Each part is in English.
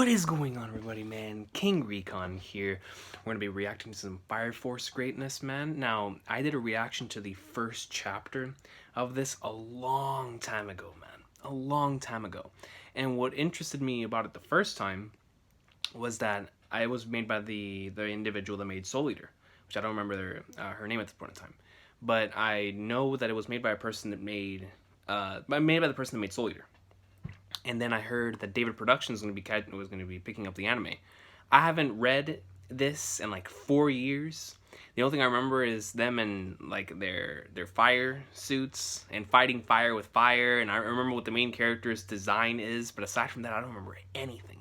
What is going on, everybody, man? King Recon here. We're going to be reacting to some Fire Force greatness, man. Now, I did a reaction to the first chapter of this a long time ago, man. A long time ago. And what interested me about it the first time was that it was made by the individual that made Soul Eater, which I don't remember her name at this point in time. But I know that it was made by a person that made Soul Eater. And then I heard that David Productions was going to be picking up the anime. I haven't read this in like 4 years. The only thing I remember is them in like their fire suits and fighting fire with fire, and I remember what the main character's design is, but aside from that I don't remember anything.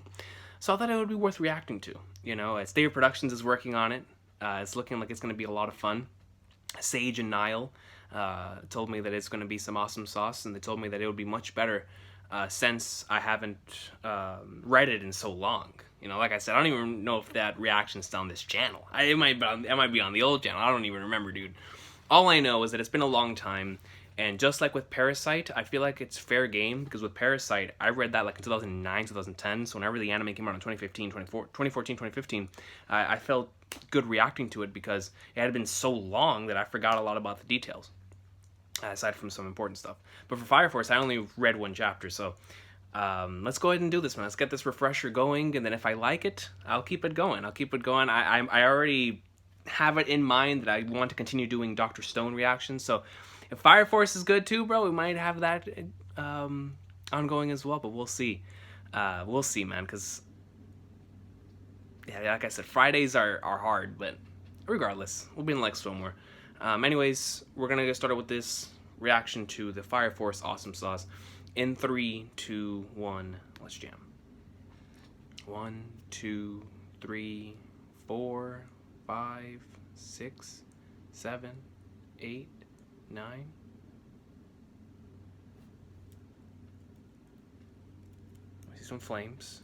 So I thought it would be worth reacting to. You know, as David Productions is working on it, it's looking like it's going to be a lot of fun. Sage and Niall told me that it's going to be some awesome sauce, and they told me that it would be much better since I haven't read it in so long. You know, like I said, I don't even know if that reaction's still on this channel. It might be on the old channel. I don't even remember, dude. All I know is that it's been a long time, and just like with Parasite, I feel like it's fair game, because with Parasite, I read that like in 2009, 2010, so whenever the anime came out in 2014, 2015, I felt good reacting to it because it had been so long that I forgot a lot about the details. Aside from some important stuff. But for Fire Force, I only read one chapter, so let's go ahead and do this, man. Let's get this refresher going, and then if I like it, I'll keep it going. I already have it in mind that I want to continue doing Dr. Stone reactions, so if Fire Force is good too, bro, we might have that ongoing as well, but we'll see. We'll see, man, because, yeah, like I said, Fridays are hard, but regardless, we'll be in like so more. Anyways, we're gonna get started with this reaction to the Fire Force Awesome Sauce. In 3, 2, 1, let's jam. 1, 2, 3, 4, 5, 6, 7, 8, 9. I see some flames.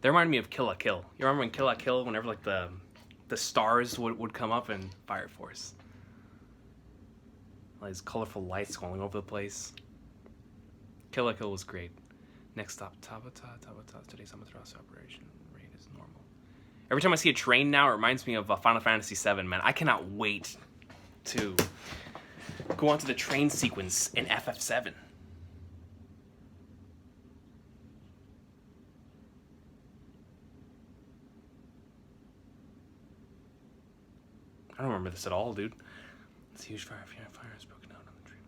They remind me of Kill la Kill. You remember in Kill la Kill, whenever like the stars would come up in Fire Force? All these colorful lights going over the place. Kill la Kill was great. Next stop, Tabata. Today's Amaterasu operation rate is normal. Every time I see a train now, it reminds me of Final Fantasy VII, man. I cannot wait to go on to the train sequence in FF7. I don't remember this at all, dude. It's a huge fire. Fire has broken out on the train.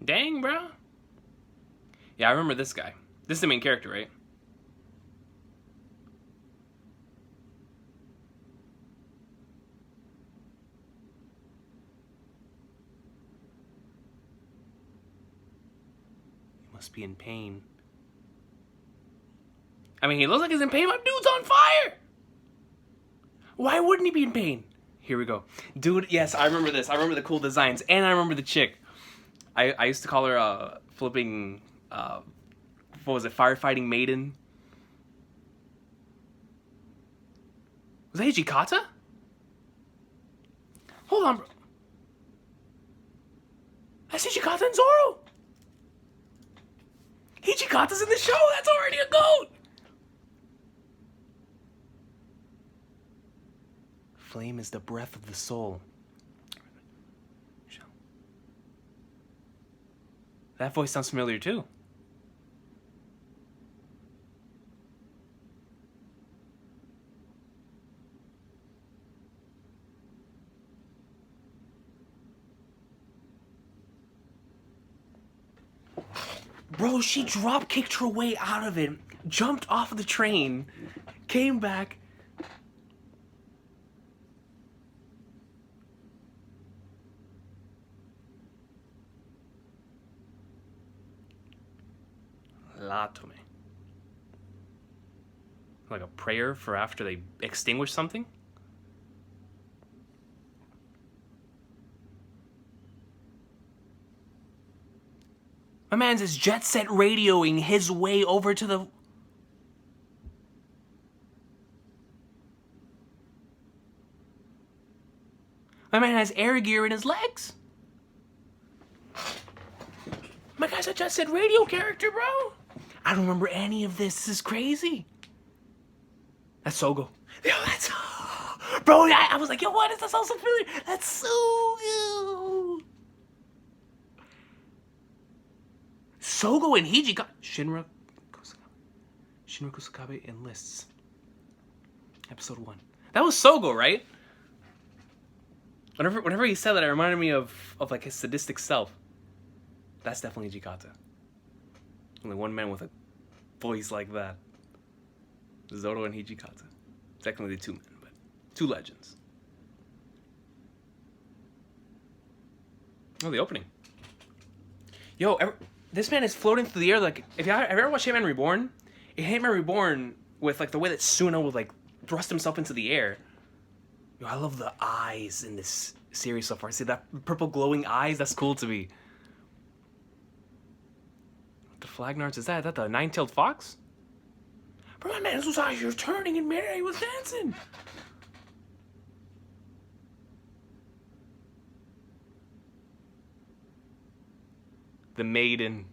Dang, bro. Yeah, I remember this guy. This is the main character, right? Must be in pain. I mean, he looks like he's in pain. My dude's on fire! Why wouldn't he be in pain? Here we go. Dude, yes, I remember this. I remember the cool designs, and I remember the chick. I used to call her flipping, what was it, firefighting maiden? Was that Hijikata? Hold on, bro. That's Hijikata and Zoro! Hijikata's in the show! That's already a goat! Flame is the breath of the soul. That voice sounds familiar too. Bro, she drop kicked her way out of it, jumped off of the train, came back. Latome. Like a prayer for after they extinguish something? My man's is jet set radioing his way over to the... My man has air gear in his legs. My guy's a Jet Set Radio character, bro. I don't remember any of this. This is crazy. That's Sogo. Yo, that's... Bro, I was like, yo, what is this? So familiar. That's Sogo. Sogo and Hijika. Shinra Kusakabe enlists. Episode 1. That was Sogo, right? Whenever he said that, it reminded me of like his sadistic self. That's definitely Hijikata. Only one man with a voice like that. Zoro and Hijikata. Technically 2 men, but 2 legends. Oh, the opening. Yo, this man is floating through the air like... If you ever watched Hitman Reborn? In Hitman Reborn, with like the way that Suna would like thrust himself into the air. Yo, I love the eyes in this series so far. See that purple glowing eyes? That's cool to me. What the Flagnards is that? Is that the nine-tailed fox? Bro, my man was out here turning in midair. He was dancing. The maiden.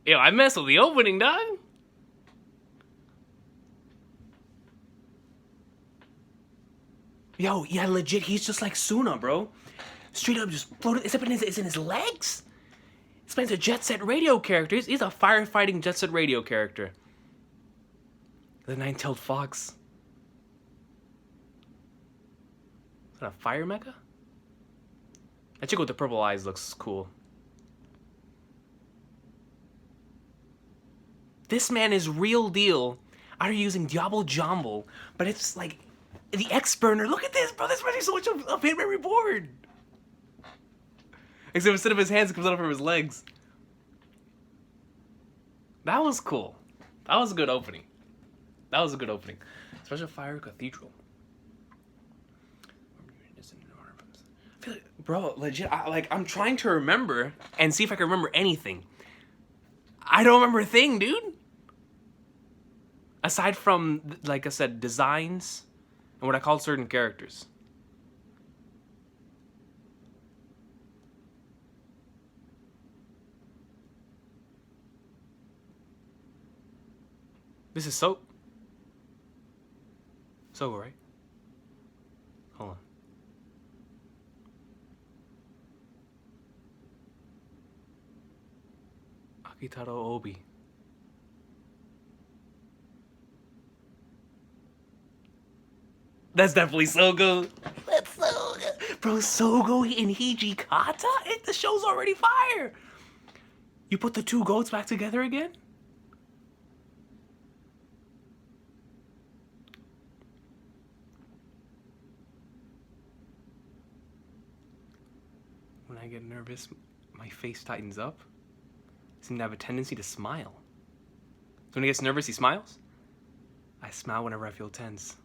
Yo, I messed with the opening, dog. Yo, yeah, legit, he's just like Suna, bro. Straight up just floated, except it's in his legs. This man's a Jet Set Radio character. He's a firefighting Jet Set Radio character. The nine-tailed fox. Is that a fire mecha? That chick with the purple eyes looks cool. This man is real deal. Out here using Diablo Jumble, but it's like the X burner. Look at this, bro. This reminds me so much of Hitman Reborn. Except instead of his hands, it comes out from his legs. That was cool. That was a good opening. That was a good opening. Special Fire Cathedral. I feel like, bro, legit. I'm trying to remember and see if I can remember anything. I don't remember a thing, dude. Aside from, like I said, designs and what I called certain characters. This is Sogo, right? Hold on. Akitaro Obi. That's definitely Sogo. That's Sogo. Bro, Sogo and Hijikata? The show's already fire. You put the 2 goats back together again? When I get nervous, my face tightens up. I seem to have a tendency to smile. So when he gets nervous, he smiles? I smile whenever I feel tense.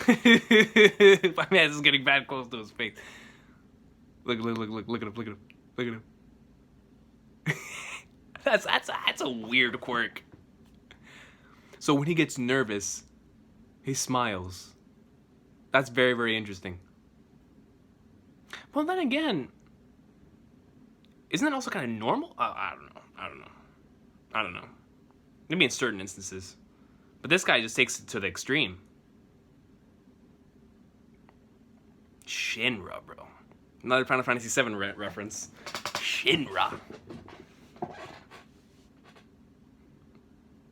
My man is getting bad close to his face. Look at him. That's a weird quirk. So when he gets nervous, he smiles. That's very, very interesting. Well, then again, isn't that also kind of normal? I don't know. Maybe in certain instances. But this guy just takes it to the extreme. Shinra, bro. Another Final Fantasy VII reference. Shinra.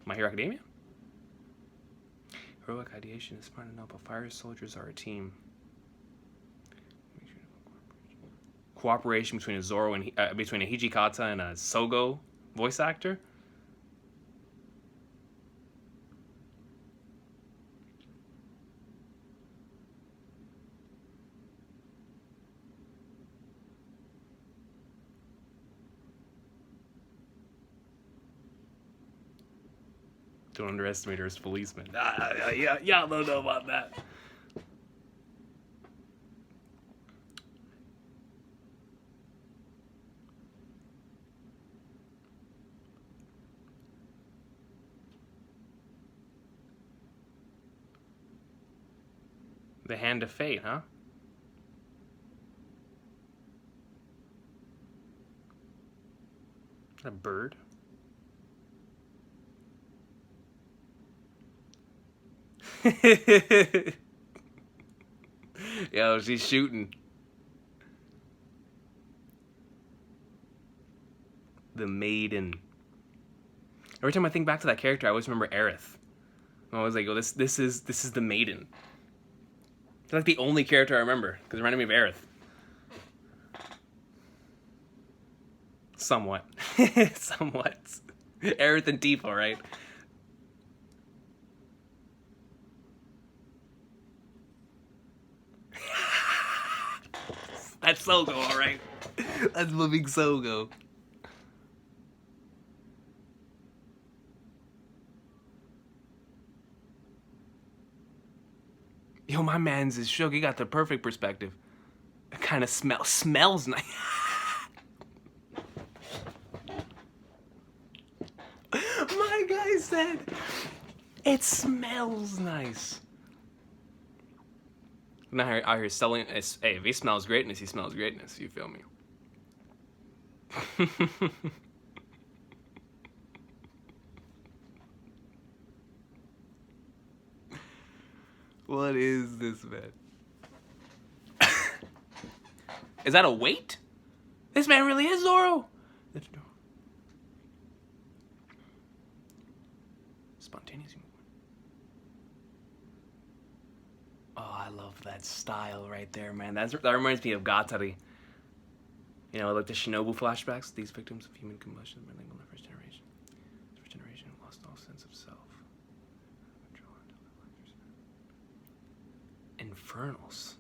My Hero Academia? Heroic ideation is smart enough, but fire soldiers are a team. Cooperation between a Zoro and between a Hijikata and a Sogo voice actor. Don't underestimate her as policeman. Y'all don't know about that. The hand of fate, huh? A bird? Yo, she's shooting. The maiden. Every time I think back to that character, I always remember Aerith. I was like, oh, this is the maiden. It's like the only character I remember because it reminded me of Aerith. Somewhat. Somewhat. Aerith and Tifa, right? That's Sogo, alright. That's moving Sogo. Yo, my man's is shook. He got the perfect perspective. It kind of smells nice. My guy said it smells nice. Now I hear selling. Hey, if he smells greatness, he smells greatness. You feel me? What is this, man? Is that a weight? This man really is Zoro. Spontaneous movement. Oh, I love that style right there, man. That reminds me of Gatari. You know, like the Shinobu flashbacks. These victims of human combustion were linked on the first generation. The first generation lost all sense of self. Infernals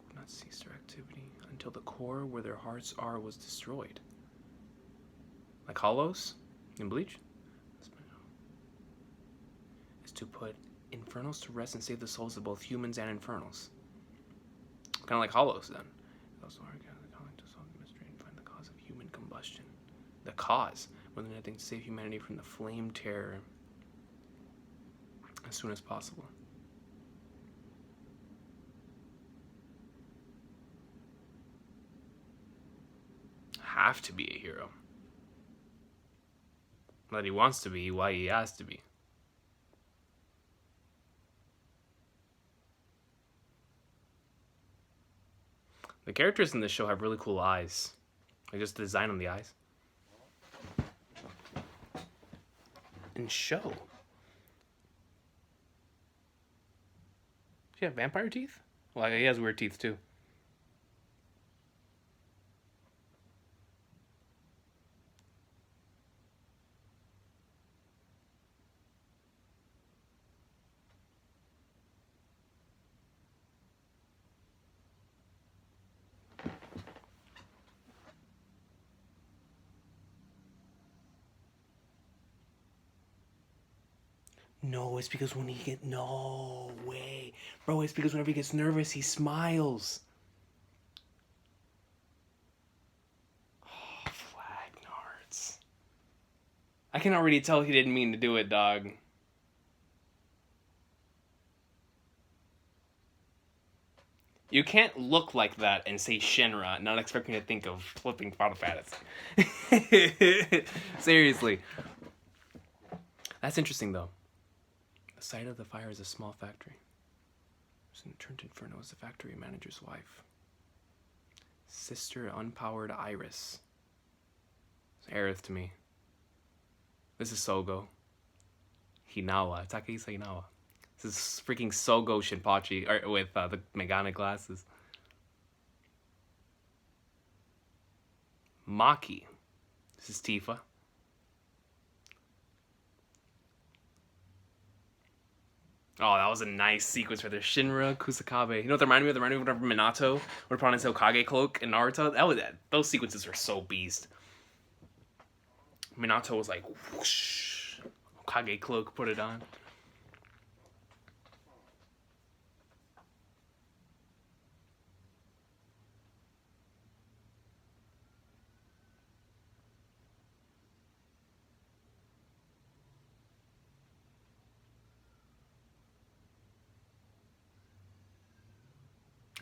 would not cease their activity until the core where their hearts are was destroyed. Like Hollows in Bleach? Is to put infernals to rest and save the souls of both humans and infernals. Kind of like Hollows, then. Also, to solve the mystery and find the cause of human combustion. The cause, more than anything, to save humanity from the flame terror as soon as possible. Have to be a hero. That he wants to be, why he has to be. The characters in this show have really cool eyes. Like just the design on the eyes. And show. She have vampire teeth? Well, he has weird teeth too. No, it's because when he gets... No way. Bro, it's because whenever he gets nervous, he smiles. Oh, flag nards. I can already tell he didn't mean to do it, dog. You can't look like that and say Shinra, not expecting to think of flipping Final Fantasy. Seriously. That's interesting, though. The site of the fire is a small factory. Turned Inferno is the factory manager's wife. Sister Unpowered Iris. It's Aerith to me. This is Sogo. Hinawa. Takehisa Hinawa. This is freaking Sogo Shinpachi with the Megane glasses. Maki. This is Tifa. Oh, that was a nice sequence right there. Shinra, Kusakabe. You know what they reminded me of? They reminded me of Minato would put on his Hokage cloak in Naruto. Those sequences were so beast. Minato was like, whoosh. Hokage cloak, put it on.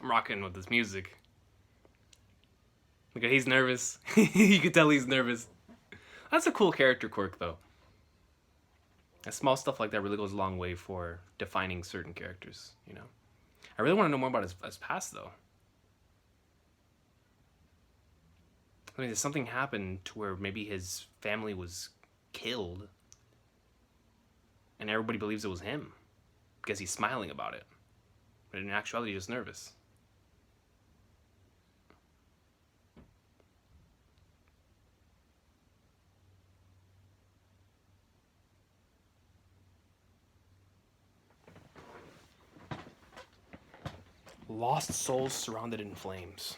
I'm rocking with this music. Look, he's nervous. You can tell he's nervous. That's a cool character quirk, though. Small stuff like that really goes a long way for defining certain characters, you know. I really want to know more about his past, though. I mean, did something happen to where maybe his family was killed and everybody believes it was him because he's smiling about it, but in actuality, he's just nervous. Lost souls surrounded in flames.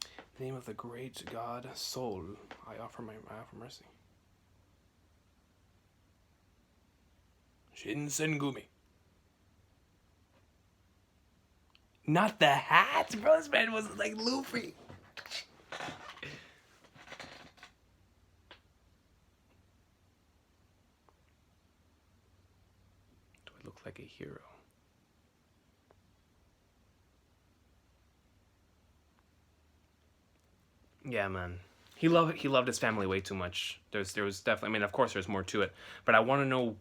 In the name of the great God, Soul, I offer mercy. Shinsengumi. Not the hat, bro. This man was like Luffy. Do I look like a hero? Yeah, man. He loved his family way too much. There was definitely, I mean, of course there's more to it, but I want to know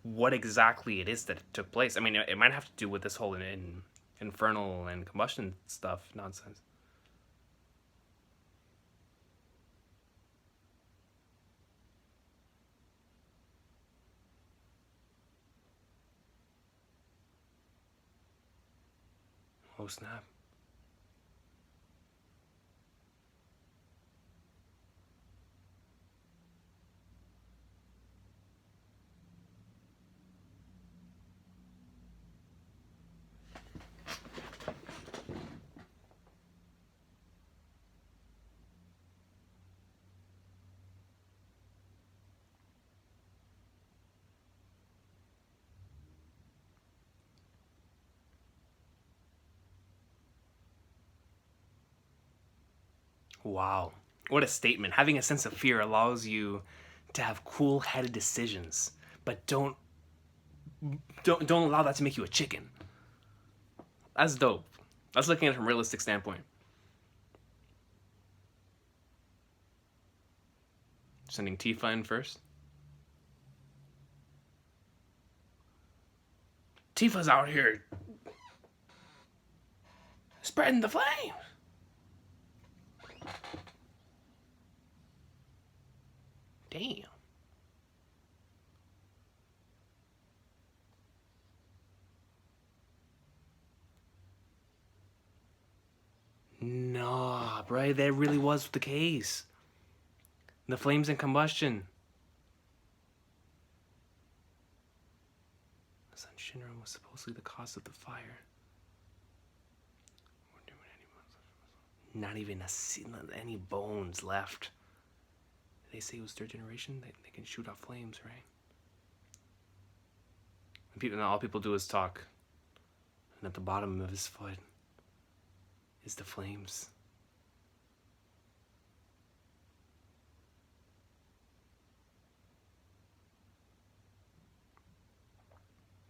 what exactly it is that took place. I mean, it might have to do with this whole infernal and combustion stuff nonsense. Oh snap. Wow. What a statement. Having a sense of fear allows you to have cool-headed decisions, but don't allow that to make you a chicken. That's dope. That's looking at it from a realistic standpoint. Sending Tifa in first. Tifa's out here spreading the flame. Damn. Nah, bro, that really was the case. The flames and combustion. The sun Shinra was supposedly the cause of the fire. Not even any bones left. They say it was third generation. They can shoot off flames, right? And people, all people do is talk. And at the bottom of his foot is the flames.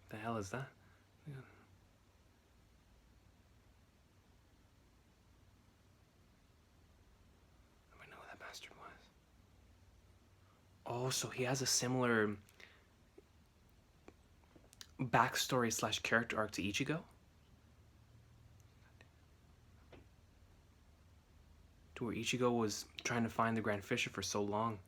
The hell is that? Yeah. I know who that bastard was. Oh, so he has a similar backstory / character arc to Ichigo? To where Ichigo was trying to find the Grand Fisher for so long.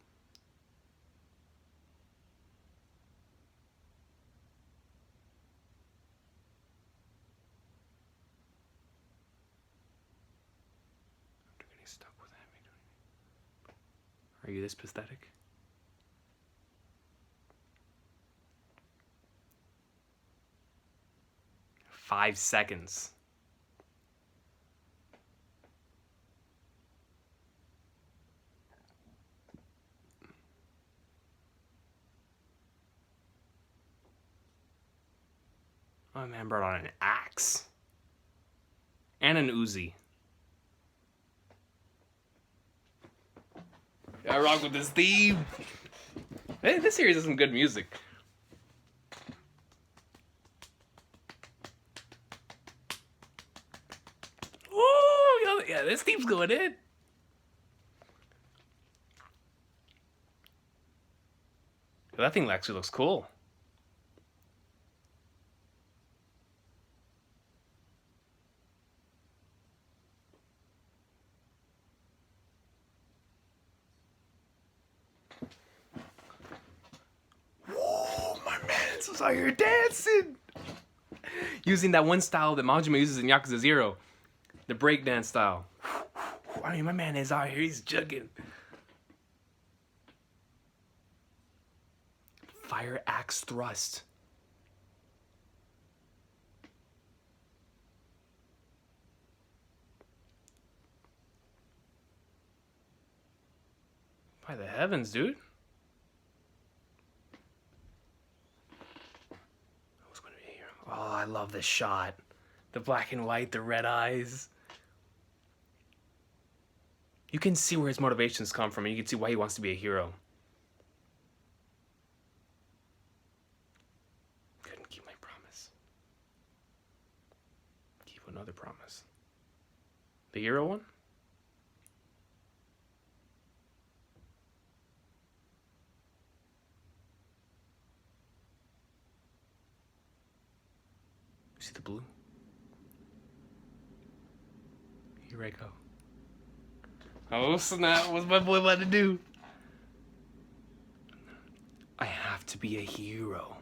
After getting stuck with him. Are you this pathetic? Five seconds. Oh man, brought on an axe. And an Uzi. I rock with this theme. Hey, this series has some good music. this team's going in. That thing actually looks cool. Whoa, my man's was out here dancing. Using that one style that Majima uses in Yakuza 0. The breakdance style. I mean, my man is out here. He's jugging. Fire axe thrust. By the heavens, dude. Who's going to be here? Oh, I love this shot. The black and white, the red eyes. You can see where his motivations come from, and you can see why he wants to be a hero. Couldn't keep my promise. Keep another promise. The hero one? You see the blue? Here I go. Oh snap, what's my boy about to do? I have to be a hero.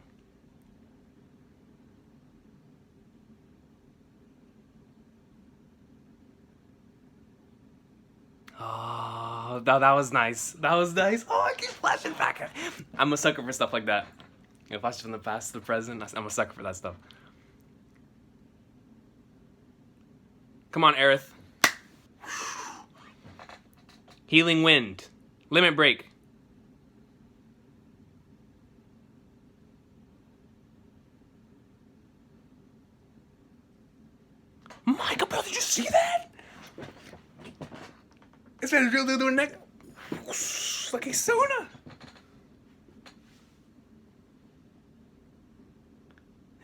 Oh, that was nice. That was nice. Oh, I keep flashing back. I'm a sucker for stuff like that. You know, flash from the past to the present. I'm a sucker for that stuff. Come on, Aerith. Healing wind. Limit break. Micah, bro, did you see that? This man's really doing that. Like a sauna.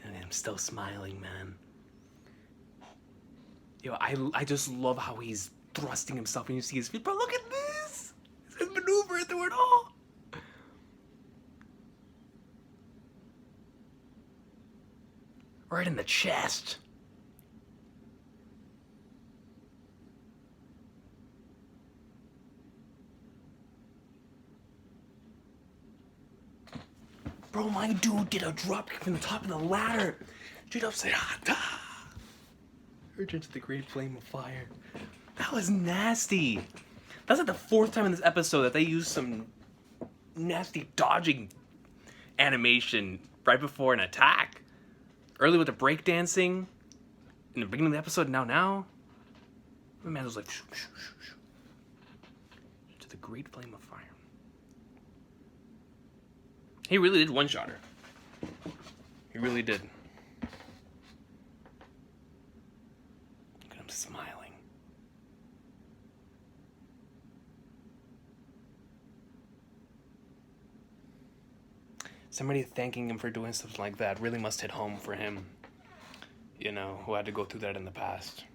And I'm still smiling, man. Yo, I just love how he's thrusting himself and you see his feet. Bro, look at this! His maneuver through it all! Right in the chest. Bro, my dude did a dropkick from the top of the ladder. Straight up said, urge into the great flame of fire. That was nasty. That's like the fourth time in this episode that they used some nasty dodging animation right before an attack. Early with the breakdancing in the beginning of the episode. Now. My man was like, shoo, shoo, shoo, shoo. To the great flame of fire. He really did one-shot her. He really did. Look at him smiling. Somebody thanking him for doing something like that really must hit home for him. You know, who had to go through that in the past.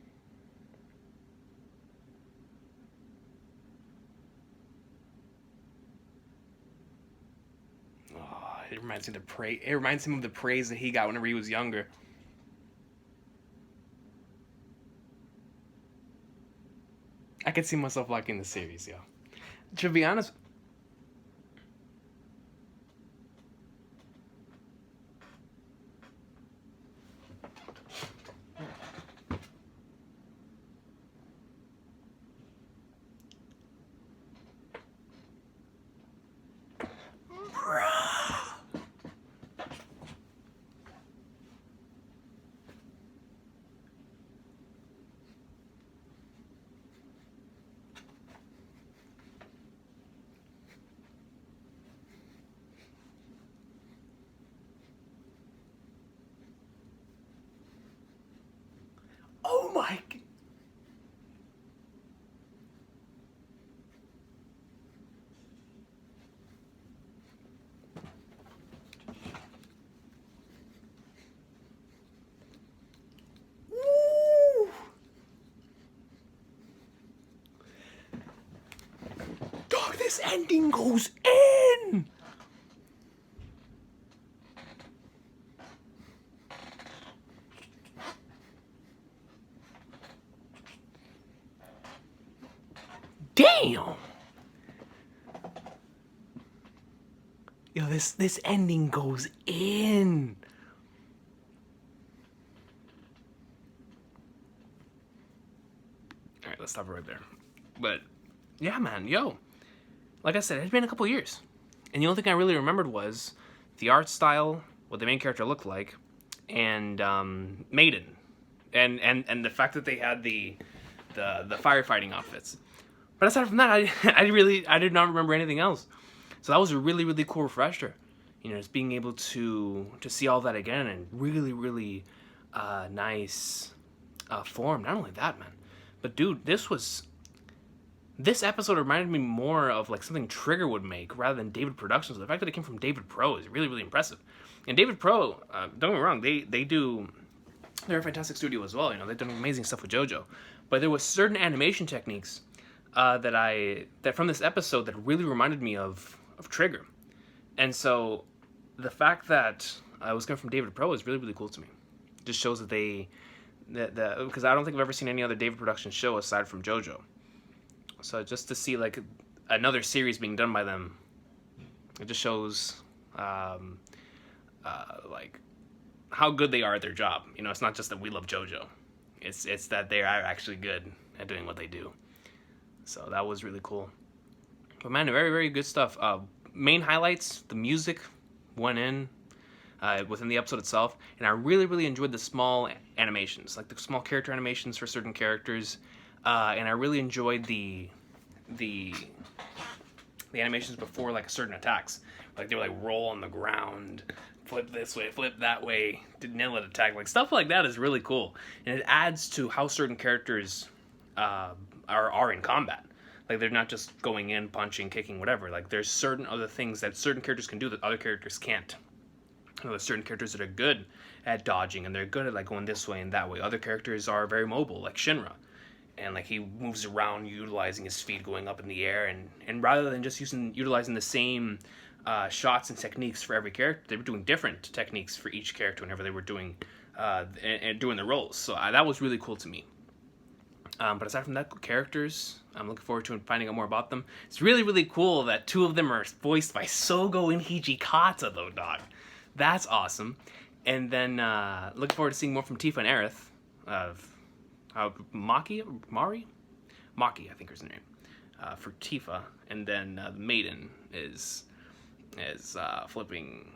Oh, it reminds him of the praise that he got whenever he was younger. I could see myself liking the series, yo. To be honest, this ending goes in. Damn. Yo, this ending goes in. All right, let's stop it right there. But yeah, man, yo, like I said, it's been a couple years, and the only thing I really remembered was the art style, what the main character looked like, and Maiden, and the fact that they had the firefighting outfits. But aside from that, I did not remember anything else. So that was a really, really cool refresher. You know, just being able to see all that again in really, really nice form. Not only that, man, but dude, this episode reminded me more of like something Trigger would make rather than David Productions. The fact that it came from David Pro is really, really impressive. And David Pro, don't get me wrong, they're a fantastic studio as well. You know, they've done amazing stuff with JoJo. But there was certain animation techniques that from this episode that really reminded me of Trigger. And so the fact that it was coming from David Pro is really, really cool to me. It just shows that because I don't think I've ever seen any other David Productions show aside from JoJo. So just to see like another series being done by them, it just shows like how good they are at their job. You know, it's not just that we love JoJo. It's that they are actually good at doing what they do. So that was really cool. But man, very, very good stuff. Main highlights, the music went in within the episode itself, and I really, really enjoyed the small animations, like the small character animations for certain characters, and I really enjoyed the animations before like certain attacks. Like they would like roll on the ground, flip this way, flip that way, did nail it attack. Like stuff like that is really cool, and it adds to how certain characters are in combat. Like they're not just going in, punching, kicking, whatever. Like there's certain other things that certain characters can do that other characters can't. You know, there's certain characters that are good at dodging and they're good at like going this way and that way. Other characters are very mobile, like Shinra. And like he moves around utilizing his feet going up in the air, and rather than just utilizing the same shots and techniques for every character, they were doing different techniques for each character whenever they were doing and doing the roles. So that was really cool to me. But aside from that, characters, I'm looking forward to finding out more about them. It's really, really cool that two of them are voiced by Sogo and Hijikata, though, dog. That's awesome. And then looking forward to seeing more from Tifa and Aerith. Maki, I think is her name, for Tifa. And then Maiden is flipping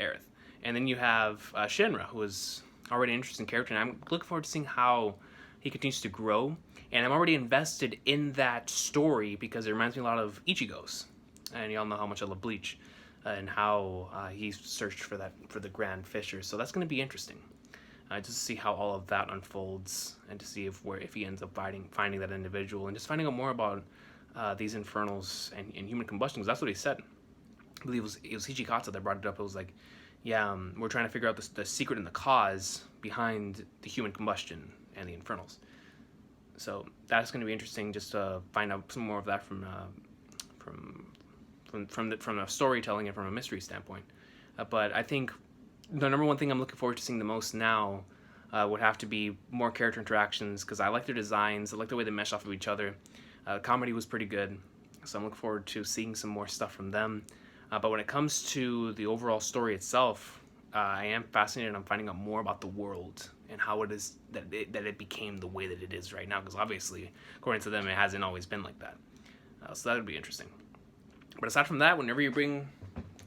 Aerith. And then you have Shinra, who is already an interesting character. And I'm looking forward to seeing how he continues to grow, and I'm already invested in that story because it reminds me a lot of Ichigo's, and y'all know how much I love Bleach, and how he searched for the Grand Fisher. So that's going to be interesting, just to see how all of that unfolds, and to see if he ends up finding that individual, and just finding out more about these infernals and human combustion. Because that's what he said. I believe it was Hijikata that brought it up. It was like, yeah, we're trying to figure out the secret and the cause behind the human combustion and the infernals. So that's going to be interesting, just to find out some more of that from a storytelling and from a mystery standpoint. But I think the number one thing I'm looking forward to seeing the most now would have to be more character interactions, because I like their designs, I like the way they mesh off of each other. Comedy was pretty good, so I'm looking forward to seeing some more stuff from them. But when it comes to the overall story itself, I am fascinated on finding out more about the world and how it is that it became the way that it is right now, because obviously, according to them, it hasn't always been like that. So that would be interesting. But aside from that, whenever you bring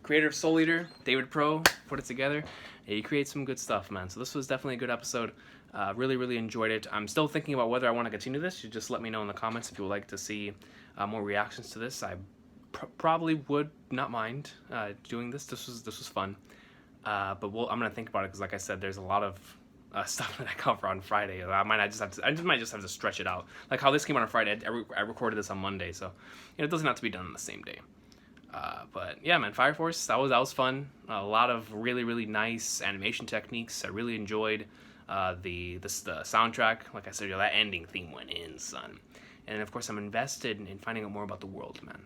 creator of Soul Eater, David Pro, put it together, you create some good stuff, man. So this was definitely a good episode. Really, really enjoyed it. I'm still thinking about whether I want to continue this. You just let me know in the comments if you would like to see more reactions to this. I probably would not mind doing this. This was fun. But I'm gonna think about it, because, like I said, there's a lot of stuff that I cover on Friday. I might just have to stretch it out. Like how this came out on Friday, I recorded this on Monday, so it doesn't have to be done on the same day. But yeah, man, Fire Force, that was fun. A lot of really, really nice animation techniques. I really enjoyed the soundtrack. Like I said, that ending theme went in, son. And of course, I'm invested in finding out more about the world, man.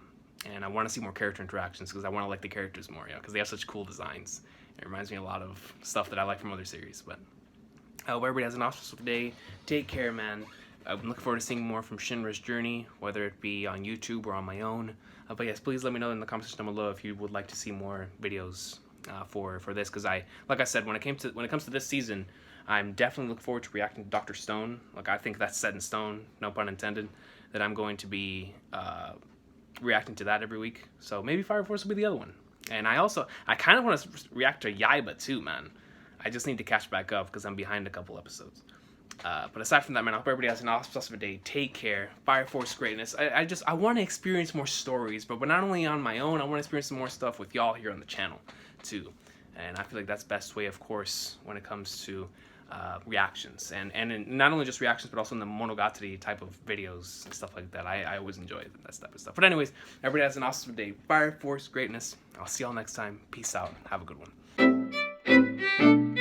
And I want to see more character interactions because I want to like the characters more, because they have such cool designs. It reminds me a lot of stuff that I like from other series. But I hope everybody has an awesome day. Take care, man. I'm looking forward to seeing more from Shinra's journey, whether it be on YouTube or on my own. But yes, please let me know in the comment section down below if you would like to see more videos for this, because like I said, when it comes to this season, I'm definitely looking forward to reacting to Dr. Stone. Like, I think that's set in stone, no pun intended, that I'm going to be reacting to that every week. So maybe Fire Force will be the other one. And I kind of want to react to Yaiba too, man. I just need to catch back up because I'm behind a couple episodes. But aside from that, man, I hope everybody has an awesome day. Take care. Fire Force greatness. I want to experience more stories, but not only on my own, I want to experience some more stuff with y'all here on the channel too. And I feel like that's the best way, of course, when it comes to reactions. And not only just reactions, but also in the Monogatari type of videos and stuff like that. I always enjoy that type of stuff. But anyways, everybody has an awesome day. Fire Force greatness. I'll see y'all next time. Peace out. Have a good one.